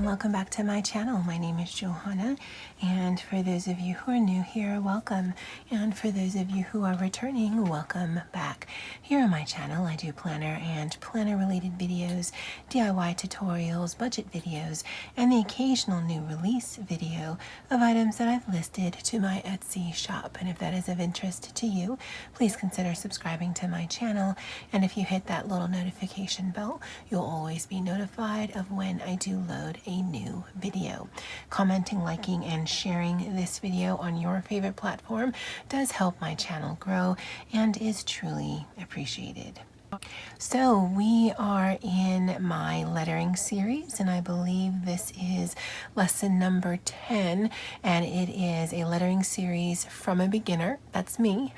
and welcome back to my channel. My name is Johanna, and for those of you who are new here, welcome, and for those of you who are returning, welcome back. Here on my channel I do planner and planner related videos, DIY tutorials, budget videos, and the occasional new release video of items that I've listed to my Etsy shop. And if that is of interest to you, please consider subscribing to my channel, and if you hit that little notification bell, you'll always be notified of when I do load a new video. Commenting, liking, and sharing this video on your favorite platform does help my channel grow and is truly appreciated. So we are in my lettering series, and I believe this is lesson number 10, and it is a lettering series from a beginner, that's me,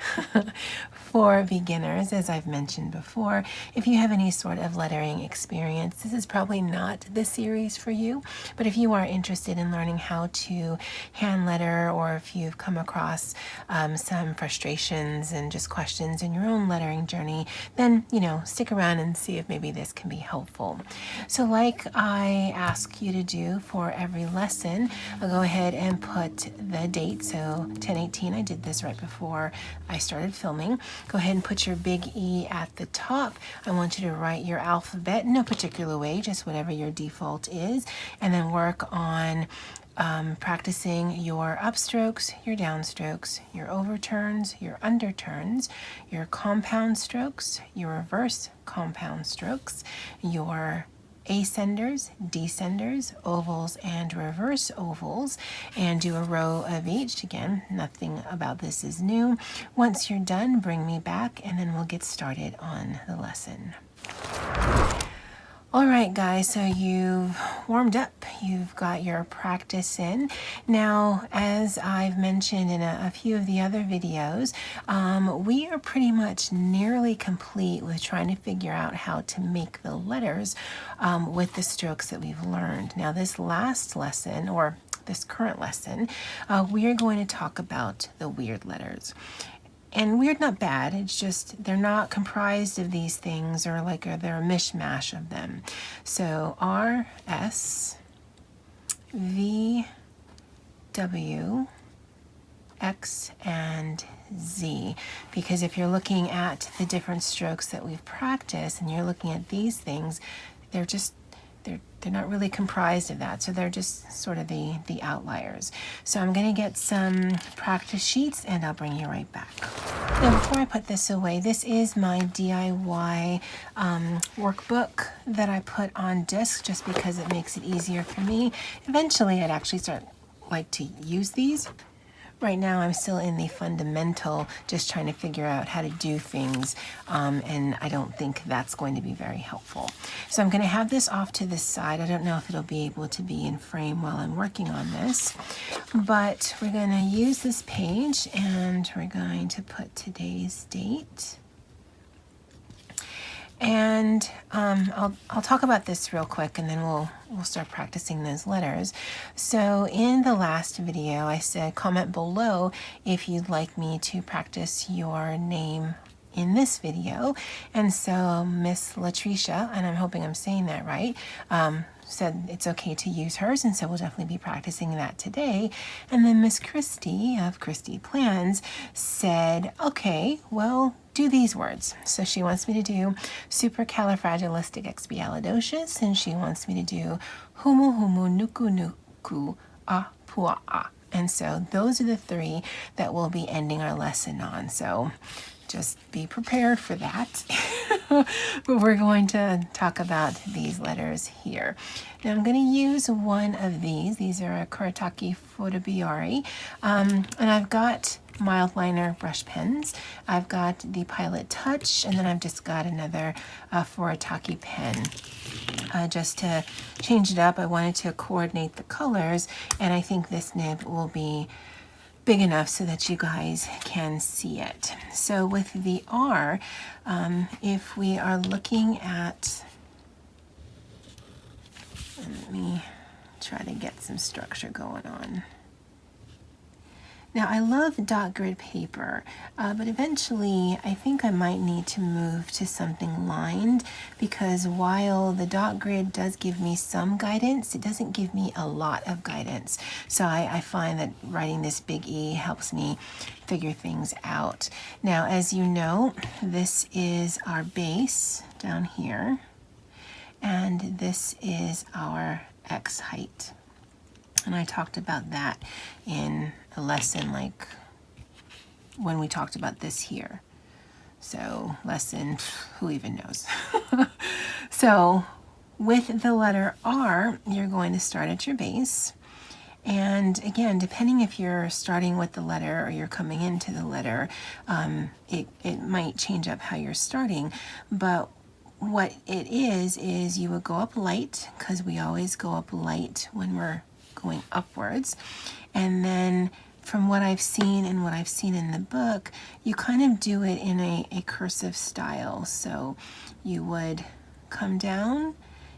for beginners, as I've mentioned before. If you have any sort of lettering experience, this is probably not the series for you, but if you are interested in learning how to hand letter, or if you've come across some frustrations and just questions in your own lettering journey, then, stick around and see if maybe this can be helpful. So like I ask you to do for every lesson, I'll go ahead and put the date. So 10/18, I did this right before I started filming. Go ahead and put your big E at the top. I want you to write your alphabet, no particular way, just whatever your default is, and then work on practicing your upstrokes, your downstrokes, your overturns, your underturns, your compound strokes, your reverse compound strokes, your ascenders, descenders, ovals, and reverse ovals, and do a row of each. Again, nothing about this is new. Once you're done, bring me back, and then we'll get started on the lesson. All right, guys, so you've warmed up, you've got your practice in. Now, as I've mentioned in a few of the other videos, we are pretty much nearly complete with trying to figure out how to make the letters with the strokes that we've learned. Now, this last lesson, or this current lesson, we are going to talk about the weird letters. And weird, not bad, it's just they're not comprised of these things, or they're a mishmash of them. So R, S, V, W, X, and Z. Because if you're looking at the different strokes that we've practiced and you're looking at these things, they're not really comprised of that, so they're just sort of the outliers. So I'm going to get some practice sheets and I'll bring you right back. Now, before I put this away, this is my DIY workbook that I put on disc just because it makes it easier for me. Eventually I'd actually like to use these. Right now I'm still in the fundamental, just trying to figure out how to do things, and I don't think that's going to be very helpful. So I'm going to have this off to the side. I don't know if it'll be able to be in frame while I'm working on this, but we're going to use this page and we're going to put today's date. And I'll talk about this real quick, and then we'll start practicing those letters. So in the last video, I said comment below if you'd like me to practice your name in this video. And so Miss Latresha, and I'm hoping I'm saying that right, said it's okay to use hers, and so we'll definitely be practicing that today. And then Miss Christy of Christy Plans said, okay, well, do these words. So she wants me to do Supercalifragilistic, and she wants me to do humu humu nuku nuku a pua a. And so those are the three that we'll be ending our lesson on. So just be prepared for that. But we're going to talk about these letters here. Now I'm going to use one of these. These are a Kuretake Fotobiari. And I've got mild liner brush pens. I've got the Pilot Touch, and then I've just got another Furataki pen. Just to change it up, I wanted to coordinate the colors, and I think this nib will be big enough so that you guys can see it. So with the R, if we are looking at, let me try to get some structure going on. Now I love dot grid paper, but eventually I think I might need to move to something lined, because while the dot grid does give me some guidance, it doesn't give me a lot of guidance. So I find that writing this big E helps me figure things out. Now, as you know, this is our base down here, and this is our X height. And I talked about that in a lesson, like when we talked about this here. So lesson, who even knows? So with the letter R, you're going to start at your base. And again, depending if you're starting with the letter or you're coming into the letter, it might change up how you're starting. But what it is you would go up light, because we always go up light when we're going upwards. And then from what I've seen and what I've seen in the book, you kind of do it in a cursive style. So you would come down,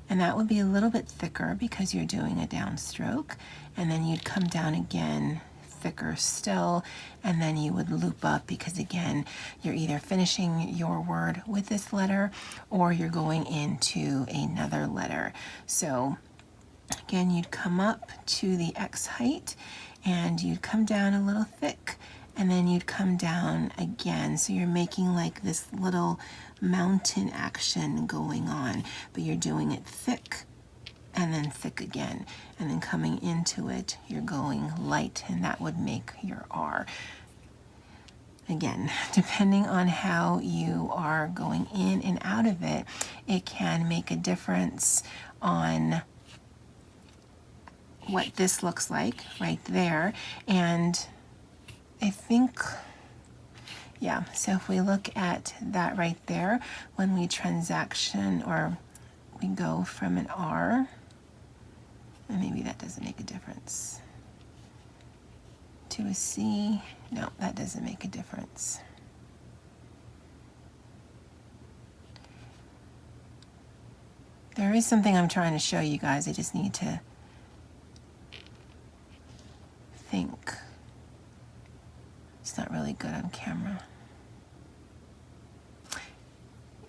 and that would be a little bit thicker because you're doing a downstroke, and then you'd come down again, thicker still, and then you would loop up, because again, you're either finishing your word with this letter or you're going into another letter. So again, you'd come up to the X height and you'd come down a little thick, and then you'd come down again. So you're making like this little mountain action going on, but you're doing it thick and then thick again, and then coming into it, you're going light, and that would make your R. Again, depending on how you are going in and out of it, it can make a difference on what this looks like right there. And I think, yeah, so if we look at that right there, when we transaction, or we go from an R, and maybe that doesn't make a difference, to a C, no, that doesn't make a difference. There is something I'm trying to show you guys, I just need to think. It's not really good on camera.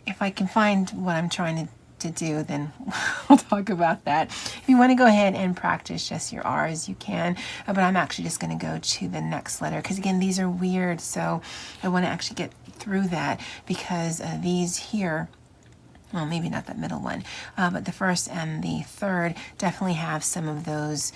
If I can find what I'm trying to do, then we'll talk about that. If you want to go ahead and practice just your R's, you can, but I'm actually just going to go to the next letter, because again, these are weird, so I want to actually get through that, because these here, well, maybe not that middle one, but the first and the third definitely have some of those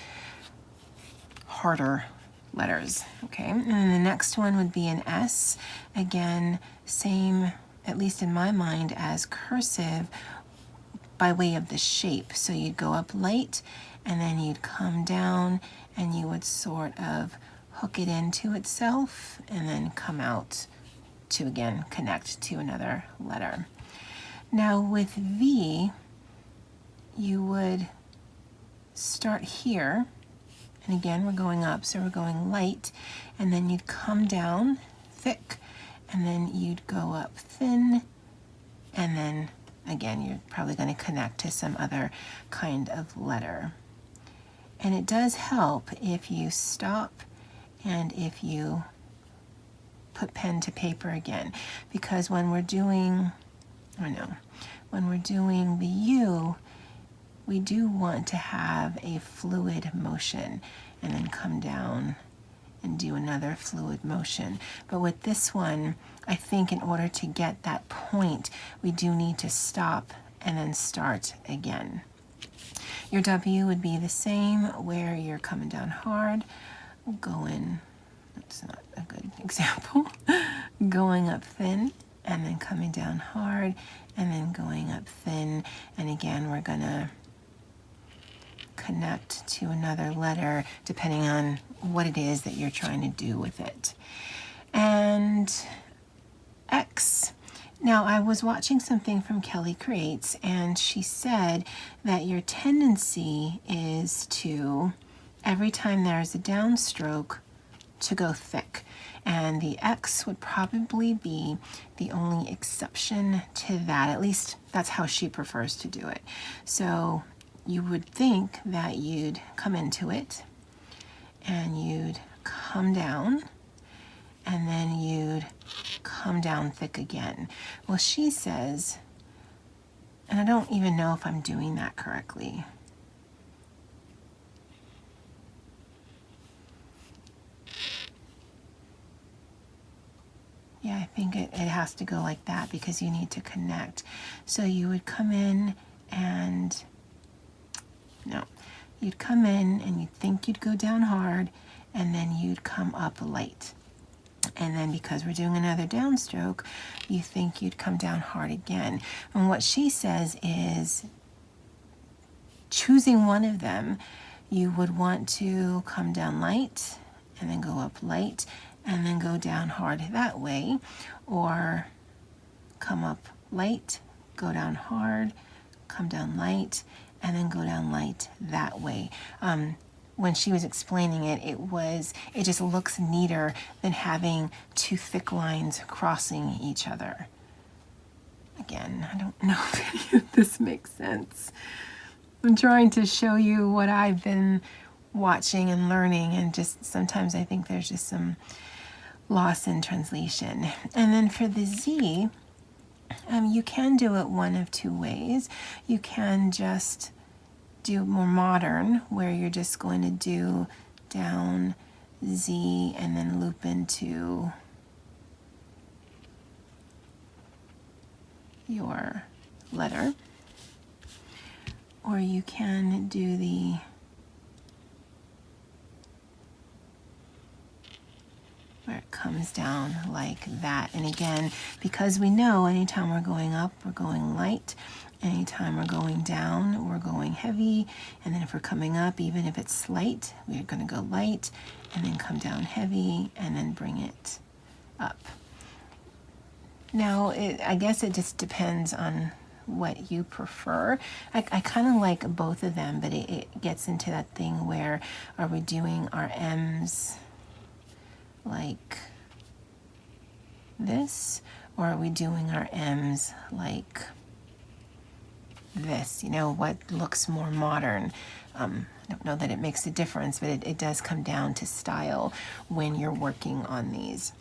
harder letters. Okay, and then the next one would be an S. Again, same, at least in my mind, as cursive by way of the shape. So you'd go up light, and then you'd come down, and you would sort of hook it into itself, and then come out to again connect to another letter. Now with V, you would start here, and again, we're going up, so we're going light, and then you'd come down thick, and then you'd go up thin, and then again, you're probably going to connect to some other kind of letter. And it does help if you stop and if you put pen to paper again, because when we're doing, when we're doing the U, we do want to have a fluid motion, and then come down and do another fluid motion. But with this one, I think in order to get that point, we do need to stop and then start again. Your W would be the same, where you're coming down hard, going, that's not a good example, going up thin, and then coming down hard, and then going up thin, and again, we're gonna connect to another letter depending on what it is that you're trying to do with it. And X. Now, I was watching something from Kelly Creates, and she said that your tendency is to, every time there's a downstroke, to go thick. And the X would probably be the only exception to that. At least that's how she prefers to do it. So you would think that you'd come into it and you'd come down, and then you'd come down thick again. Well, she says, and I don't even know if I'm doing that correctly. Yeah, I think it has to go like that because you need to connect. So you would come in and, no, you'd come in and you'd think you'd go down hard, and then you'd come up light. And then because we're doing another downstroke, you think you'd come down hard again. And what she says is, choosing one of them, you would want to come down light and then go up light and then go down hard that way, or come up light, go down hard, come down light, and then go down light that way. When she was explaining it, it just looks neater than having two thick lines crossing each other. Again, I don't know if any of this makes sense. I'm trying to show you what I've been watching and learning, and just sometimes I think there's just some loss in translation. And then for the Z, you can do it one of two ways. You can just do more modern, where you're just going to do down Z and then loop into your letter. Or you can do the where it comes down like that. And again, because we know anytime we're going up, we're going light. Anytime we're going down, we're going heavy. And then if we're coming up, even if it's slight, we're going to go light and then come down heavy and then bring it up. Now, I guess it just depends on what you prefer. I kind of like both of them, but it gets into that thing where, are we doing our M's like this, or are we doing our M's like this? You know, what looks more modern? I don't know that it makes a difference, but it does come down to style when you're working on these.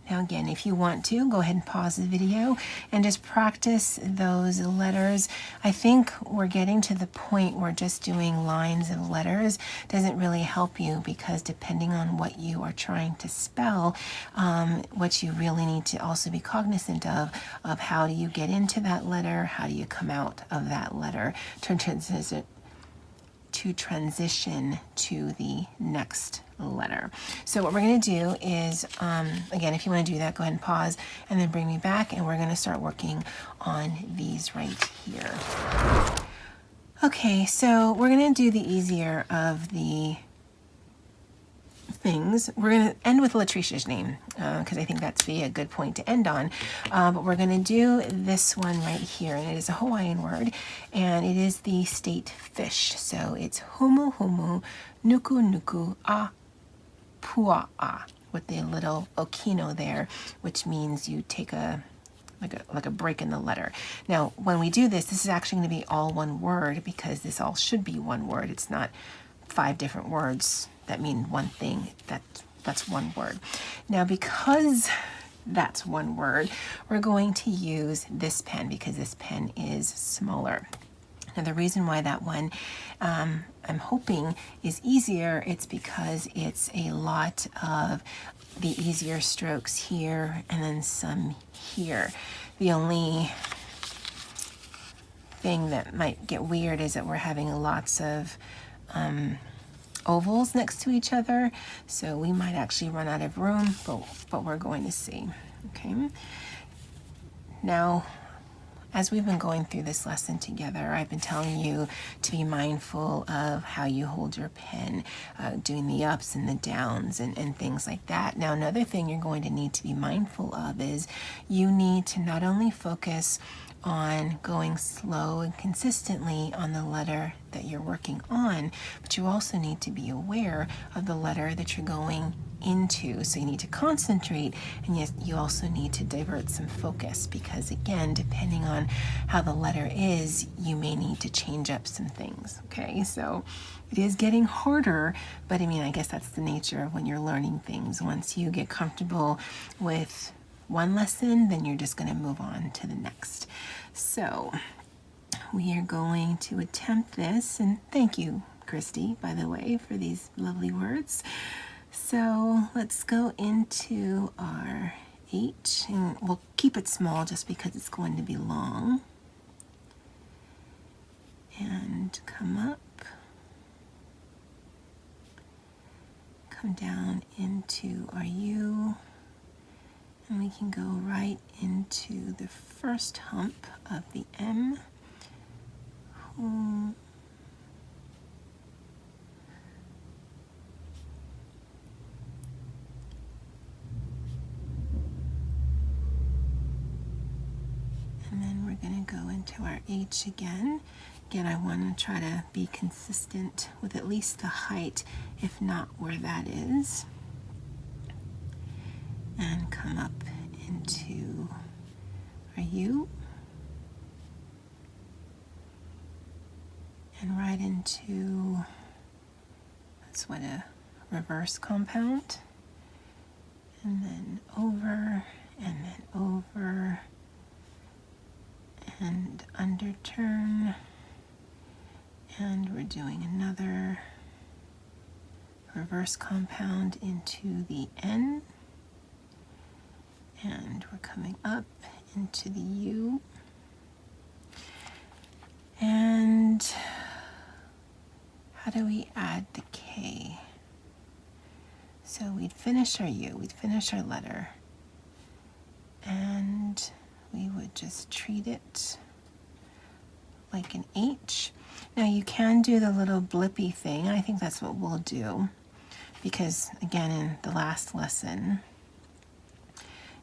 Now again, if you want to, go ahead and pause the video and just practice those letters. I think we're getting to the point where just doing lines of letters doesn't really help you, because depending on what you are trying to spell, what you really need to also be cognizant of how do you get into that letter, how do you come out of that letter to transition to the next letter. So what we're going to do is, again, if you want to do that, go ahead and pause and then bring me back, and we're going to start working on these right here. Okay, so we're going to do the easier of the things. We're going to end with Latresha's name, because I think that's be a good point to end on. But we're going to do this one right here, and it is a Hawaiian word, and it is the state fish. So it's humu humu, nuku nuku, a pua'a, with the little okino there, which means you take like a break in the letter. Now, when we do this is actually going to be all one word, because this all should be one word. It's not 5 different words that mean one thing. That's one word. Now, because that's one word, we're going to use this pen, because this pen is smaller. Now, the reason why that one I'm hoping is easier, it's because it's a lot of the easier strokes here and then some here. The only thing that might get weird is that we're having lots of ovals next to each other, so we might actually run out of room, but we're going to see. Okay. Now, as we've been going through this lesson together, I've been telling you to be mindful of how you hold your pen, doing the ups and the downs and things like that. Now, another thing you're going to need to be mindful of is you need to not only focus on going slow and consistently on the letter that you're working on, but you also need to be aware of the letter that you're going into. So you need to concentrate, and yes, you also need to divert some focus, because again, depending on how the letter is, you may need to change up some things. Okay, so it is getting harder, but I mean, I guess that's the nature of when you're learning things. Once you get comfortable with one lesson, then you're just going to move on to the next. So we are going to attempt this, and thank you, Christy, by the way, for these lovely words. So let's go into our H, and we'll keep it small just because it's going to be long. And come up, come down into our U, and we can go right into the first hump of the M. And then we're going to go into our H again. Again, I want to try to be consistent with at least the height, if not where that is. And come up into our U. And right into, that's what, a reverse compound. And then over, and then over, and underturn. And we're doing another reverse compound into the N. And we're coming up into the U. And how do we add the K? So we'd finish our U, we'd finish our letter, and we would just treat it like an H. Now you can do the little blippy thing. I think that's what we'll do, because again, in the last lesson,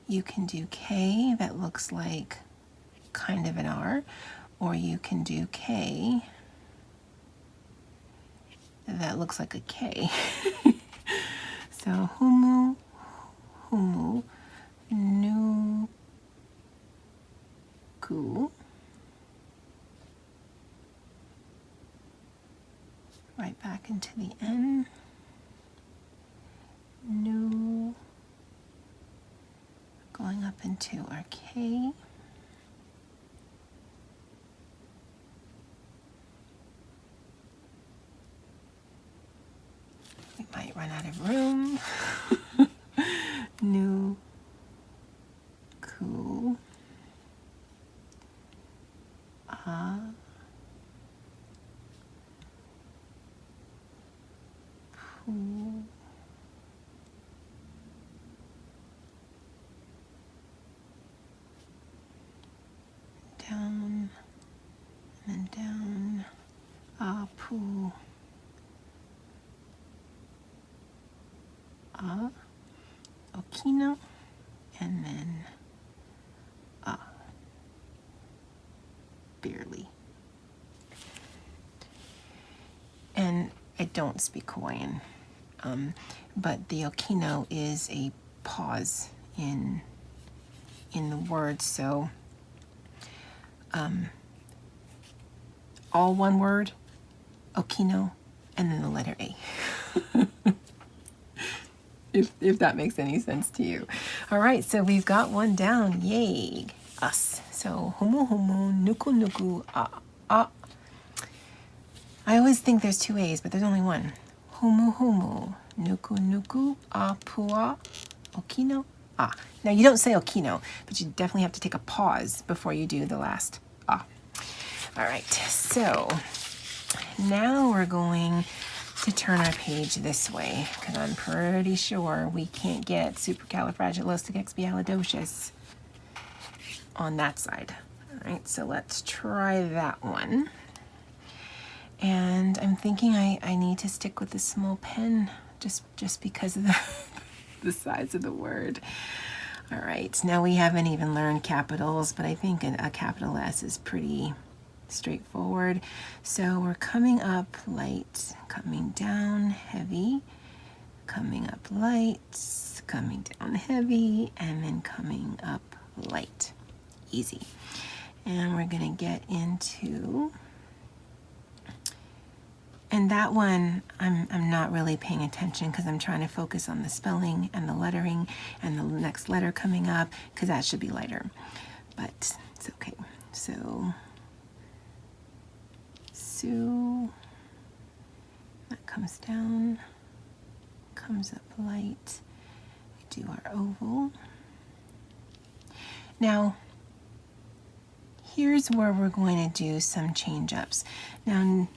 you can do K that looks like kind of an R, or you can do K that looks like a K. So humu, humu, nuku. Right back into the N. Nu. Going up into our K. We might run out of room. Nu. Ku. Pu. Down, and then down, pu, okino, and then barely. And I don't speak Hawaiian, but the okino is a pause in the word, so all one word, okino, and then the letter A. if that makes any sense to you. All right, so we've got one down. Yay, us. So humu humu, nuku nuku, a. I always think there's two A's, but there's only one. Humu humu, nuku nuku, a pua, okino, a. Now you don't say okino, but you definitely have to take a pause before you do the last a. All right, so now we're going to turn our page this way, because I'm pretty sure we can't get supercalifragilisticexpialidocious on that side. All right, so let's try that one. And I'm thinking I need to stick with the small pen just because of the size of the word. All right, now we haven't even learned capitals, but I think a capital S is pretty straightforward. So we're coming up light, coming down heavy, coming up light, coming down heavy, and then coming up light. Easy. And we're going to get into, and that one I'm not really paying attention because I'm trying to focus on the spelling and the lettering and the next letter coming up, because that should be lighter, but it's okay. So Sue, that comes down, comes up light, we do our oval. Now here's where we're going to do some change ups. Now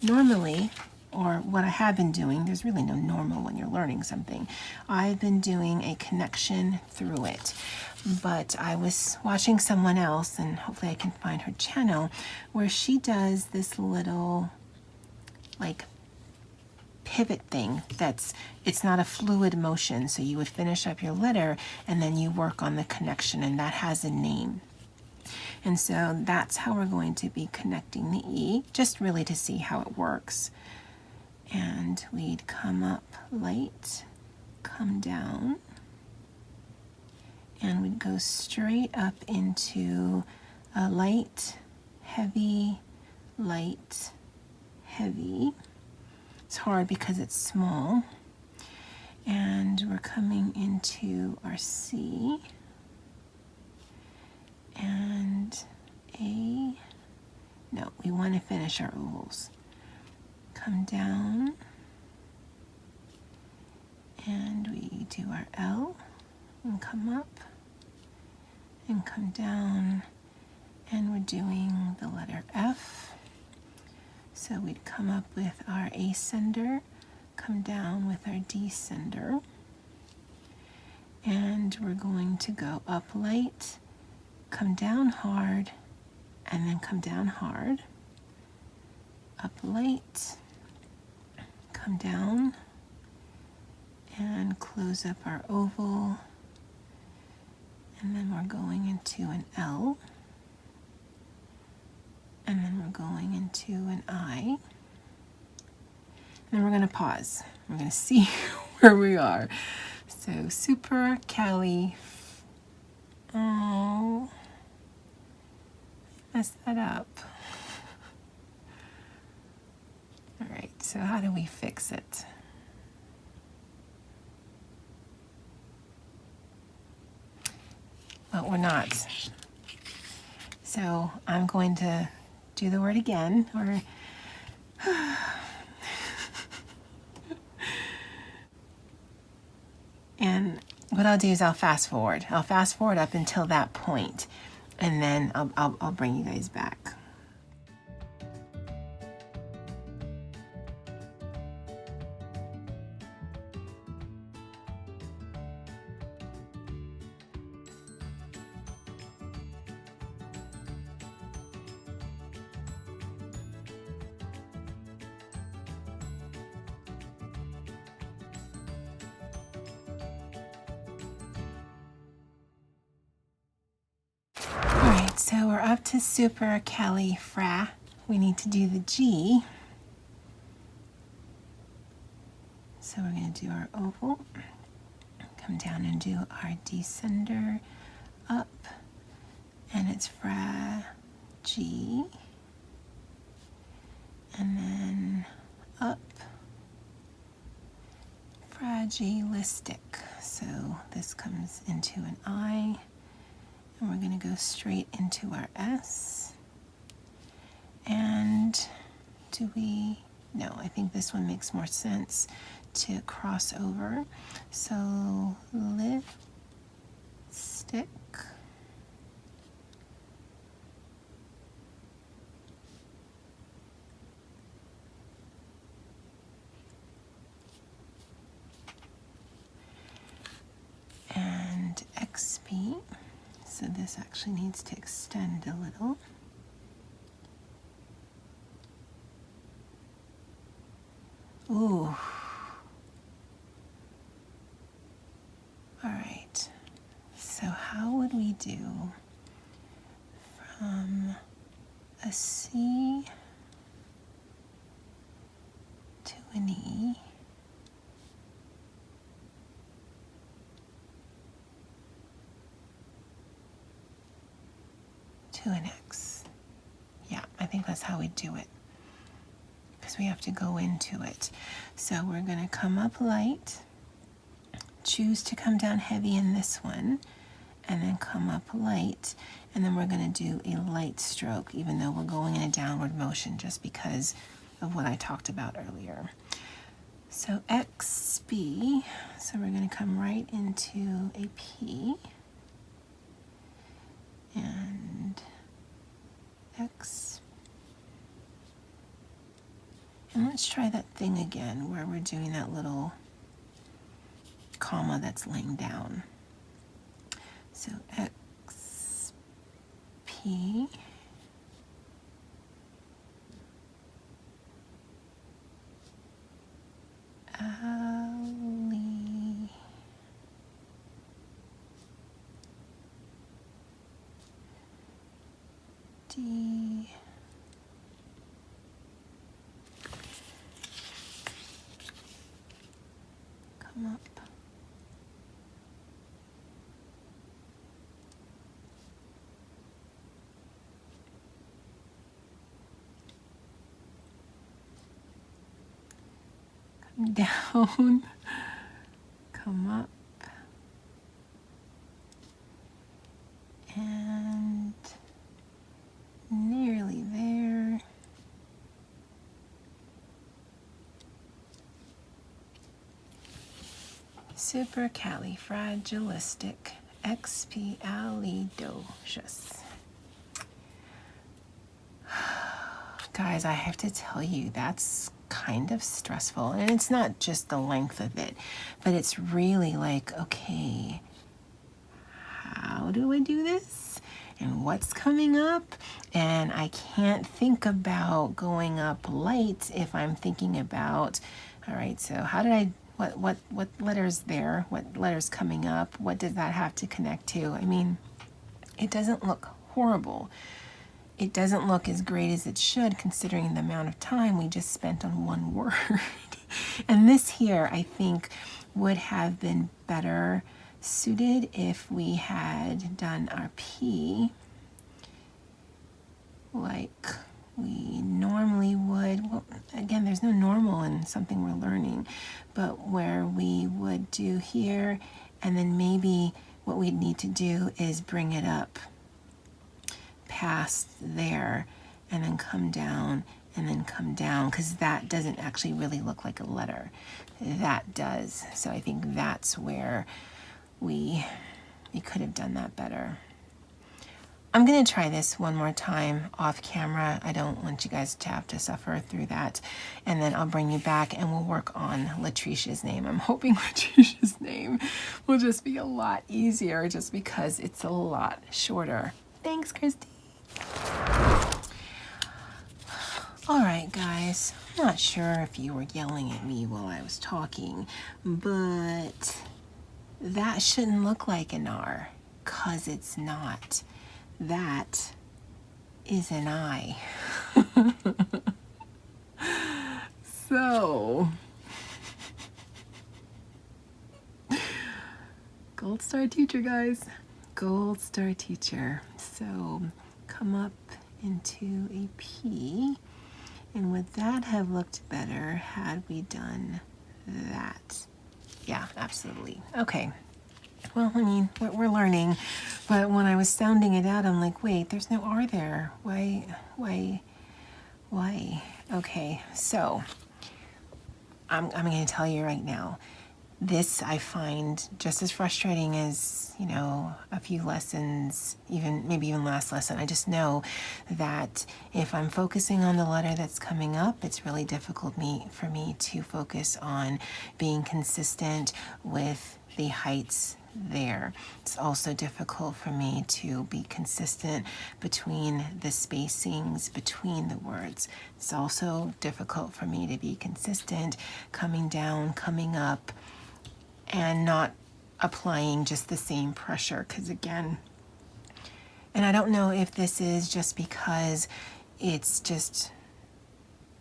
normally, or what I have been doing, there's really no normal when you're learning something, I've been doing a connection through it. But I was watching someone else, and hopefully I can find her channel, where she does this little like pivot thing it's not a fluid motion. So you would finish up your letter and then you work on the connection, and that has a name. And so that's how we're going to be connecting the E, just really to see how it works. And we'd come up light, come down, and we'd go straight up into a light, heavy, light, heavy. It's hard because it's small. And we're coming into our C and A. No, we want to finish our ovals. Come down and we do our L and come up and come down, and we're doing the letter F. So we'd come up with our ascender, come down with our descender, and we're going to go up light, come down hard, and then come down hard, up light, come down, and close up our oval, and then we're going into an L, and then we're going into an I. Then we're going to pause. We're going to see where we are. So Supercalif. Oh, I messed that up. All right, so how do we fix it? Well, we're not. So I'm going to do the word again, or and what I'll do is I'll fast forward. I'll fast forward up until that point, and then I'll bring you guys back. So we're up to supercalifra. We need to do the G. So we're going to do our oval, come down and do our descender up, and it's fra, G, and then up, fragilistic. So this comes into an I. And we're going to go straight into our S. And no, I think this one makes more sense to cross over. So stick. And XP. So this actually needs to extend a little. Ooh. All right. So how would we do from a C to an E to an X. Yeah, I think that's how we do it, because we have to go into it. So we're going to come up light, choose to come down heavy in this one, and then come up light, and then we're going to do a light stroke, even though we're going in a downward motion, just because of what I talked about earlier. So XB, so we're going to come right into a P, and X, and let's try that thing again where we're doing that little comma that's laying down. So XP, Ali, D, come up, come down, come up, and nearly there. Supercalifragilistic, expialidocious. Guys, I have to tell you, that's kind of stressful. And it's not just the length of it, but it's really like, okay, how do I do this? And what's coming up? And I can't think about going up light if I'm thinking about, all right, so how did I, what letters there? What letters coming up? What does that have to connect to? I mean, it doesn't look horrible. It doesn't look as great as it should, considering the amount of time we just spent on one word. And this here, I think, would have been better suited if we had done our P like we normally would. Well, again, there's no normal in something we're learning, but where we would do here, and then maybe what we'd need to do is bring it up past there and then come down and then come down, because that doesn't actually really look like a letter. That does. So I think that's where we could have done that better. I'm going to try this one more time off camera. I don't want you guys to have to suffer through that. And then I'll bring you back and we'll work on Latresha's name. I'm hoping Latresha's name will just be a lot easier just because it's a lot shorter. Thanks, Christy. All right, guys. I'm not sure if you were yelling at me while I was talking, but that shouldn't look like an R, 'cause it's not. That is an I. So, gold star teacher, guys. Gold star teacher. So, come up into a P. And would that have looked better had we done that? Yeah, absolutely. Okay. Well, I mean, we're learning, but when I was sounding it out, I'm like, wait, there's no R there. Why? Okay, so I'm going to tell you right now, this I find just as frustrating as, you know, a few lessons, maybe even last lesson. I just know that if I'm focusing on the letter that's coming up, it's really difficult for me to focus on being consistent with the heights there. It's also difficult for me to be consistent between the spacings between the words. It's also difficult for me to be consistent coming down, coming up, and not applying just the same pressure, because again, and I don't know if this is just because it's just,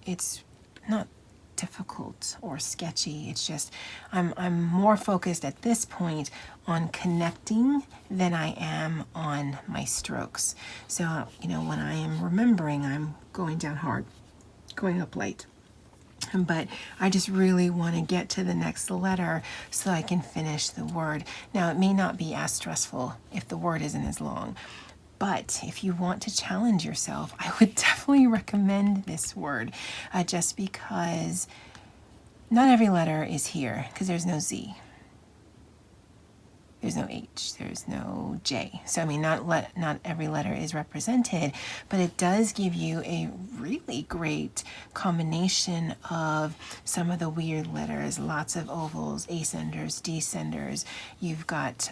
it's not difficult or sketchy. It's just, I'm more focused at this point on connecting than I am on my strokes. So, you know, when I am remembering, I'm going down hard, going up light. But I just really want to get to the next letter so I can finish the word. Now, it may not be as stressful if the word isn't as long, but if you want to challenge yourself, I would definitely recommend this word, just because not every letter is here, because there's no Z. There's no H, there's no J. So, I mean, not every letter is represented, but it does give you a really great combination of some of the weird letters, lots of ovals, ascenders, descenders. You've got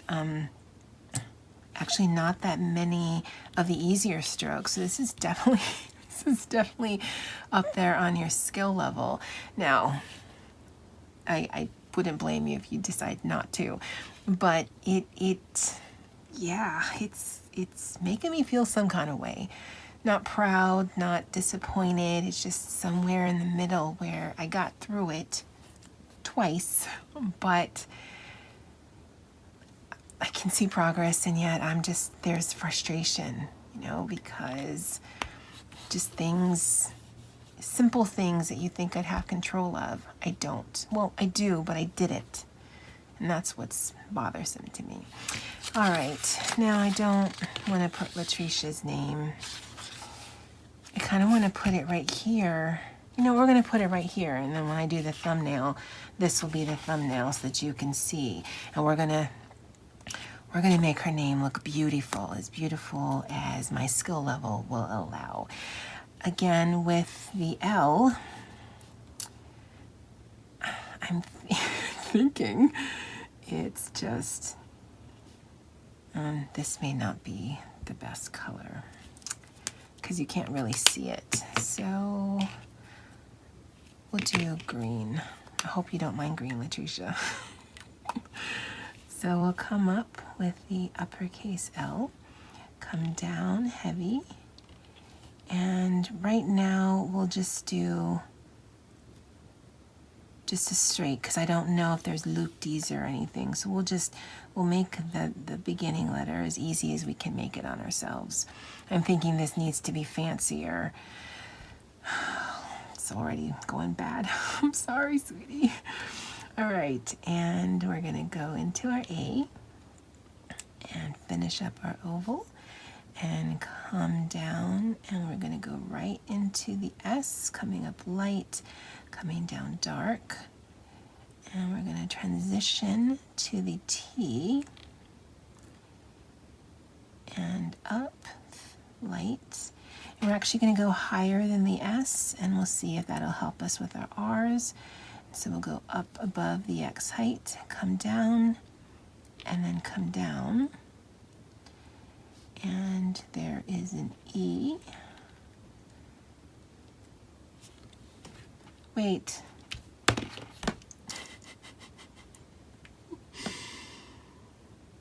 actually not that many of the easier strokes. So this is definitely up there on your skill level. Now, I wouldn't blame you if you decide not to, but it's making me feel some kind of way. Not proud, not disappointed. It's just somewhere in the middle where I got through it twice, but I can see progress, and yet there's frustration, you know, because just things, simple things that you think I'd have control of, I don't. Well, I do, but I didn't. And that's what's bothersome to me. All right, now I don't want to put Latresha's name. I kind of want to put it right here. You know, we're going to put it right here, and then when I do the thumbnail, this will be the thumbnail so that you can see. And we're going to make her name look beautiful as my skill level will allow. Again, with the L, I'm thinking it's just, this may not be the best color because you can't really see it. So we'll do green. I hope you don't mind green, Latresha. So we'll come up with the uppercase L, come down heavy, and right now we'll just do just a straight because I don't know if there's loop-dees or anything. So we'll make the beginning letter as easy as we can make it on ourselves. I'm thinking this needs to be fancier. It's already going bad. I'm sorry, sweetie. All right, and we're gonna go into our A and finish up our oval and come down, and we're gonna go right into the S, coming up light, coming down dark, and we're gonna transition to the T and up, light. And we're actually gonna go higher than the S, and we'll see if that'll help us with our R's. So we'll go up above the X height, come down, and then come down. And there is an E. Wait.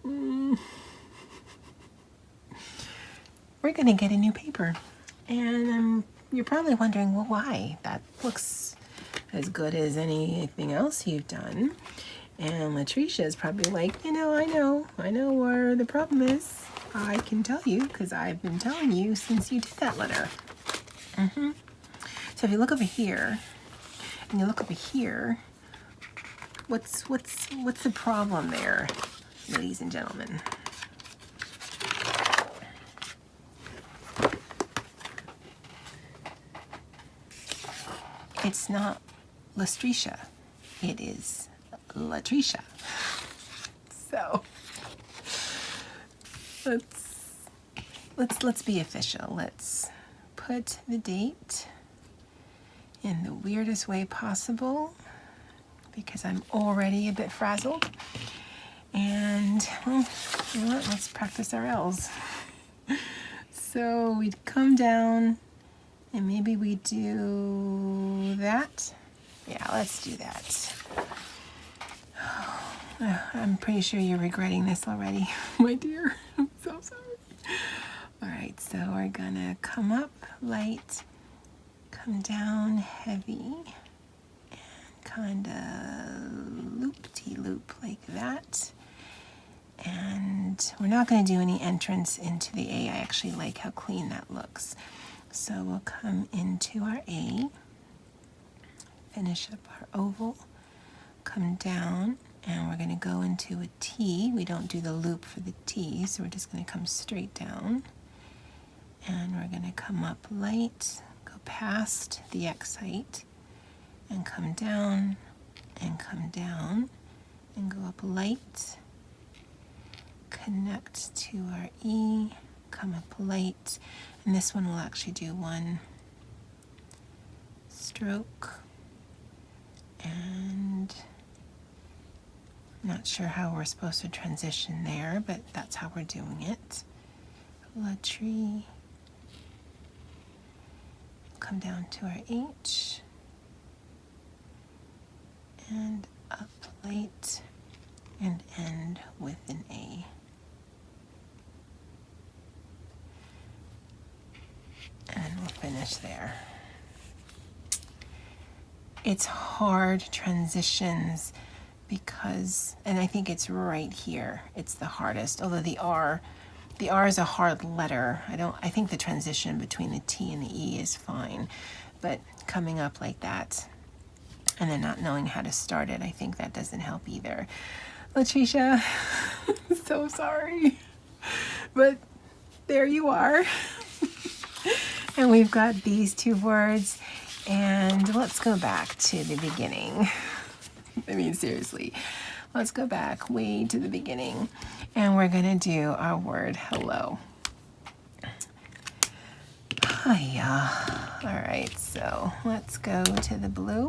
We're gonna get a new paper. And you're probably wondering, well, why? That looks as good as anything else you've done. And Latresha is probably like, I know where the problem is. I can tell you because I've been telling you since you did that letter. So if you look over here and you look over here, what's the problem there, ladies and gentlemen? It's not Latresha, it is Latresha. So let's be official. Let's put the date in the weirdest way possible because I'm already a bit frazzled. And well, you know what? Let's practice our L's. So we'd come down. And maybe we do that. Yeah, let's do that. I'm pretty sure you're regretting this already, my dear. I'm so sorry. All right, so we're gonna come up light, come down heavy, and kind of loop-de-loop like that. And we're not going to do any entrance into the A. I actually like how clean that looks. So we'll come into our A, finish up our oval, come down, and we're going to go into a T. We don't do the loop for the T, so we're just going to come straight down. And we're going to come up light, go past the X height, and come down, and go up light, connect to our E, come up light, and this one will actually do one stroke, and I'm not sure how we're supposed to transition there, but that's how we're doing it. Latresha, come down to our H, and up light, and end with an A. And we'll finish there. It's hard transitions because, and I think it's right here, it's the hardest, although the R is a hard letter. I think the transition between the T and the E is fine, but coming up like that and then not knowing how to start it, I think that doesn't help either. Latresha, so sorry, but there you are. And we've got these two words, and let's go back to the beginning. I mean, seriously, let's go back way to the beginning, and we're gonna do our word hello. Hiya. All right, so let's go to the blue,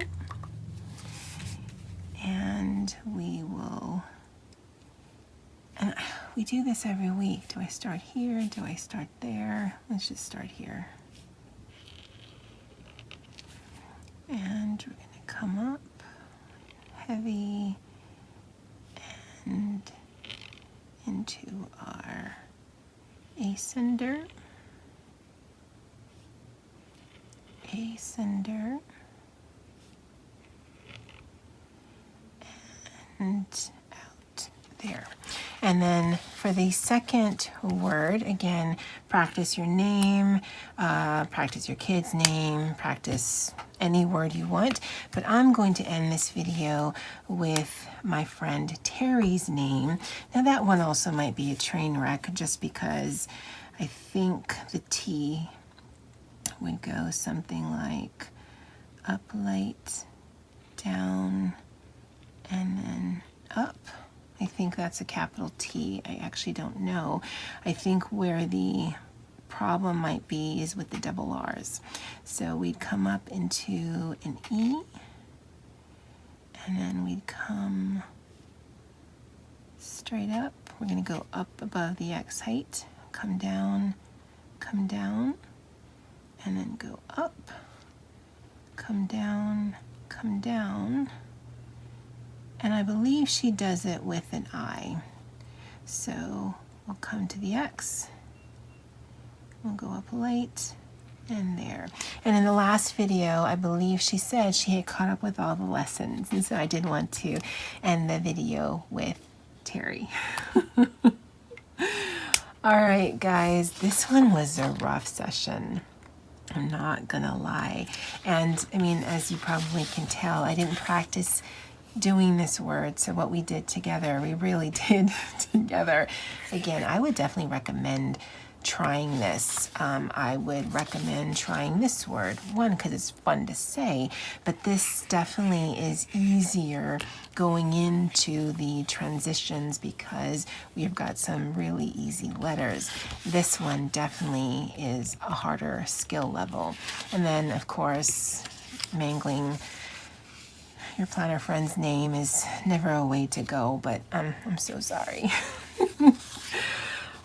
and we will, and we do this every week. Do I start here? Do I start there? Let's just start here. And we're going to come up heavy and into our ascender, and out there. And then for the second word, again, practice your name, practice your kid's name, practice any word you want. But I'm going to end this video with my friend Terry's name. Now that one also might be a train wreck just because I think the T would go something like up light, down, and then up. I think that's a capital T. I actually don't know. I think where the problem might be is with the double R's. So we'd come up into an E, and then we'd come straight up. We're going to go up above the X height, come down, and then go up, come down, and I believe she does it with an I. So we'll come to the X, we'll go up light, and there. And in the last video, I believe she said she had caught up with all the lessons, and so I did want to end the video with Terry. All right, guys, this one was a rough session. I'm not gonna lie. And I mean, as you probably can tell, I didn't practice doing this word, so what we did together, we really did together. Again, I would definitely recommend trying this. I would recommend trying this word, one, because it's fun to say, but this definitely is easier going into the transitions because we've got some really easy letters. This one definitely is a harder skill level. And then, of course, mangling your planner friend's name is never a way to go, but I'm so sorry.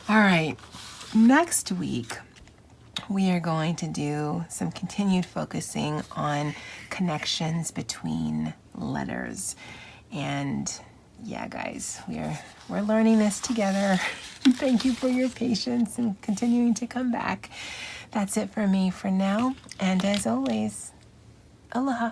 All right, next week we are going to do some continued focusing on connections between letters. And yeah, guys, we're learning this together. Thank you for your patience and continuing to come back. That's it for me for now. And as always, aloha.